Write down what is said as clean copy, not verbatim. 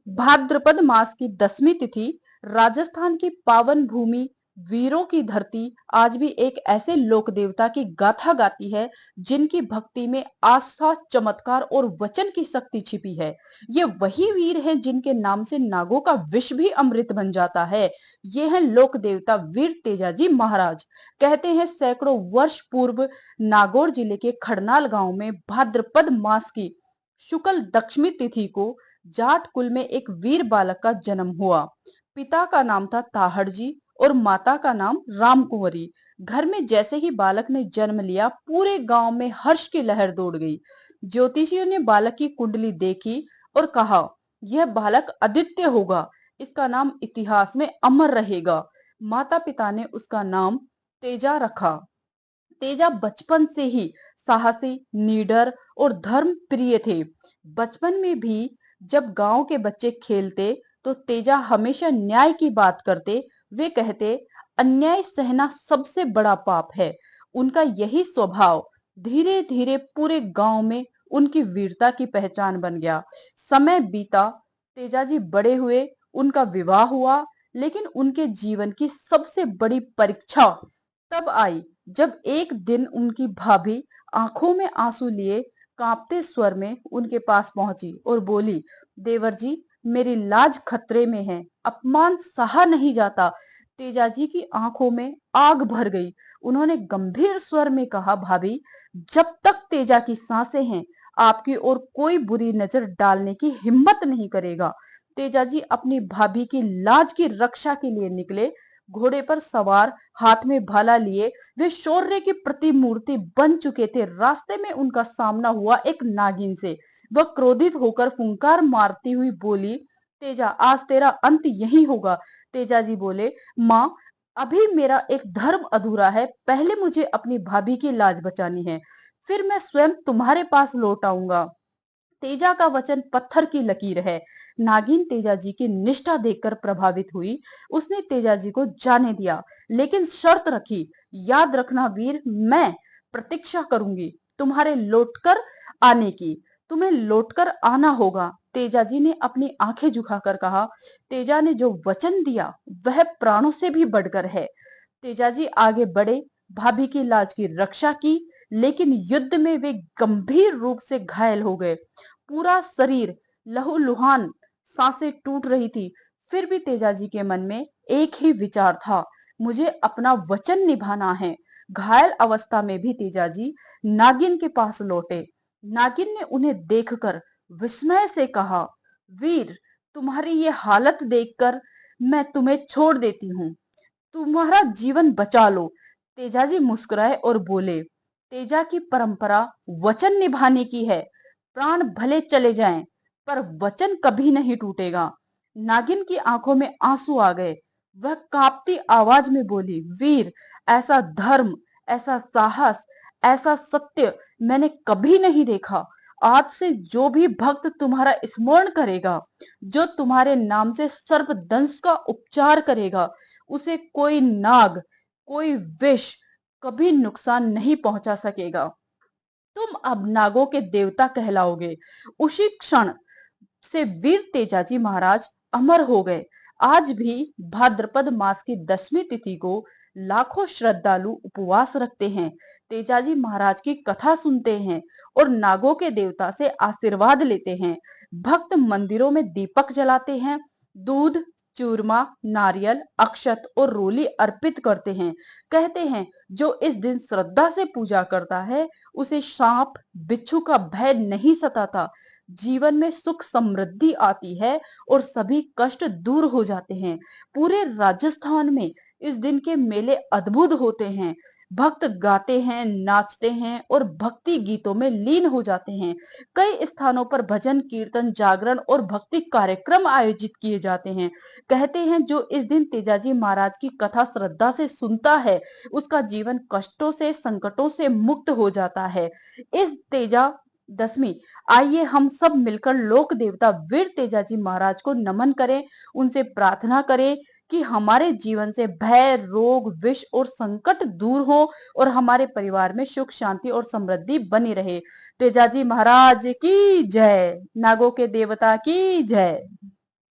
भाद्रपद मास की 10वीं तिथि राजस्थान की पावन भूमि, वीरों की धरती आज भी एक ऐसे लोक देवता की गाथा गाती है जिनकी भक्ति में आस्था, चमत्कार और वचन की शक्ति छिपी है। ये वही वीर हैं जिनके नाम से नागों का विष भी अमृत बन जाता है। ये हैं लोक देवता वीर तेजाजी महाराज। कहते हैं सैकड़ों वर्ष पूर्व नागौर जिले के खड़नाल गांव में भाद्रपद मास की शुक्ल दशमी तिथि को जाट कुल में एक वीर बालक का जन्म हुआ। पिता का नाम था ताहड़ जी और माता का नाम राम कुंवरी। घर में जैसे ही बालक ने जन्म लिया, पूरे गांव में हर्ष की लहर दौड़ गई। ज्योतिषियों ने बालक की कुंडली देखी और कहा, यह बालक आदित्य होगा, इसका नाम इतिहास में अमर रहेगा। माता पिता ने उसका नाम तेजा रखा। तेजा बचपन से ही साहसी, निडर और धर्म प्रिय थे। बचपन में भी जब गांव के बच्चे खेलते तो तेजा हमेशा न्याय की बात करते। वे कहते, अन्याय सहना सबसे बड़ा पाप है। उनका यही स्वभाव धीरे धीरे पूरे गांव में उनकी वीरता की पहचान बन गया। समय बीता, तेजाजी बड़े हुए, उनका विवाह हुआ, लेकिन उनके जीवन की सबसे बड़ी परीक्षा तब आई जब एक दिन उनकी भाभी आंखों में आंसू लिए कांपते स्वर में उनके पास पहुंची और बोली, देवर जी, मेरी लाज खतरे में है, अपमान सहा नहीं जाता। तेजाजी की आंखों में आग भर गई। उन्होंने गंभीर स्वर में कहा, भाभी, जब तक तेजा की सांसें हैं, आपकी ओर कोई बुरी नजर डालने की हिम्मत नहीं करेगा। तेजाजी अपनी भाभी की लाज की रक्षा के लिए निकले। घोड़े पर सवार, हाथ में भाला लिए, वे शौर्य की प्रतिमूर्ति बन चुके थे। रास्ते में उनका सामना हुआ एक नागिन से। वह क्रोधित होकर फुंकार मारती हुई बोली, तेजा, आज तेरा अंत यही होगा। तेजा जी बोले, माँ, अभी मेरा एक धर्म अधूरा है। पहले मुझे अपनी भाभी की लाज बचानी है, फिर मैं स्वयं तुम्हारे पास लौट आऊंगा। तेजा का वचन पत्थर की लकीर है। नागिन तेजा जी की निष्ठा देखकर प्रभावित हुई। उसने तेजा जी को जाने दिया, लेकिन शर्त रखी, याद रखना वीर, मैं प्रतीक्षा करूंगी तुम्हारे लौटकर आने की। तुम्हें लौटकर आना होगा। तेजा जी ने अपनी आंखें झुकाकर कहा। तेजा ने जो वचन दिया वह प्राणों से भी बढ़कर है। तेजाजी आगे बढ़े, भाभी की लाज की रक्षा की, लेकिन युद्ध में वे गंभीर रूप से घायल हो गए। पूरा शरीर लहूलुहान, सांसें टूट रही थी। फिर भी तेजाजी के मन में एक ही विचार था, मुझे अपना वचन निभाना है। घायल अवस्था में भी तेजाजी नागिन के पास लौटे। नागिन ने उन्हें देखकर विस्मय से कहा, वीर, तुम्हारी ये हालत देखकर मैं तुम्हें छोड़ देती हूँ, तुम्हारा जीवन बचा लो। तेजाजी मुस्कुराए और बोले, तेजा की परंपरा वचन निभाने की है। प्राण भले चले जाएं, पर वचन कभी नहीं टूटेगा। नागिन की आंखों में आंसू आ गए। वह कांपती आवाज में बोली, वीर, ऐसा धर्म, ऐसा साहस, ऐसा सत्य मैंने कभी नहीं देखा। आज से जो भी भक्त तुम्हारा स्मरण करेगा, जो तुम्हारे नाम से सर्पदंश का उपचार करेगा, उसे कोई नाग, कोई विष कभी नुकसान नहीं पहुंचा सकेगा। तुम अब नागों के देवता कहलाओगे। उसी क्षण से वीर तेजाजी महाराज अमर हो गए। आज भी भाद्रपद मास की 10वीं तिथि को लाखों श्रद्धालु उपवास रखते हैं, तेजाजी महाराज की कथा सुनते हैं और नागों के देवता से आशीर्वाद लेते हैं। भक्त मंदिरों में दीपक जलाते हैं, दूध, चूरमा, नारियल, अक्षत और रोली अर्पित करते हैं। कहते हैं, जो इस दिन श्रद्धा से पूजा करता है, उसे सांप, बिच्छू का भय नहीं सताता। जीवन में सुख समृद्धि आती है और सभी कष्ट दूर हो जाते हैं। पूरे राजस्थान में इस दिन के मेले अद्भुत होते हैं। भक्त गाते हैं, नाचते हैं और भक्ति गीतों में लीन हो जाते हैं। कई स्थानों पर भजन, कीर्तन, जागरण और भक्ति कार्यक्रम आयोजित किए जाते हैं। कहते हैं, जो इस दिन तेजाजी महाराज की कथा श्रद्धा से सुनता है, उसका जीवन कष्टों से, संकटों से मुक्त हो जाता है। इस तेजा दसवीं, आइए हम सब मिलकर लोक देवता वीर तेजाजी महाराज को नमन करें, उनसे प्रार्थना करें कि हमारे जीवन से भय, रोग, विष और संकट दूर हो और हमारे परिवार में सुख, शांति और समृद्धि बनी रहे। तेजाजी महाराज की जय। नागों के देवता की जय।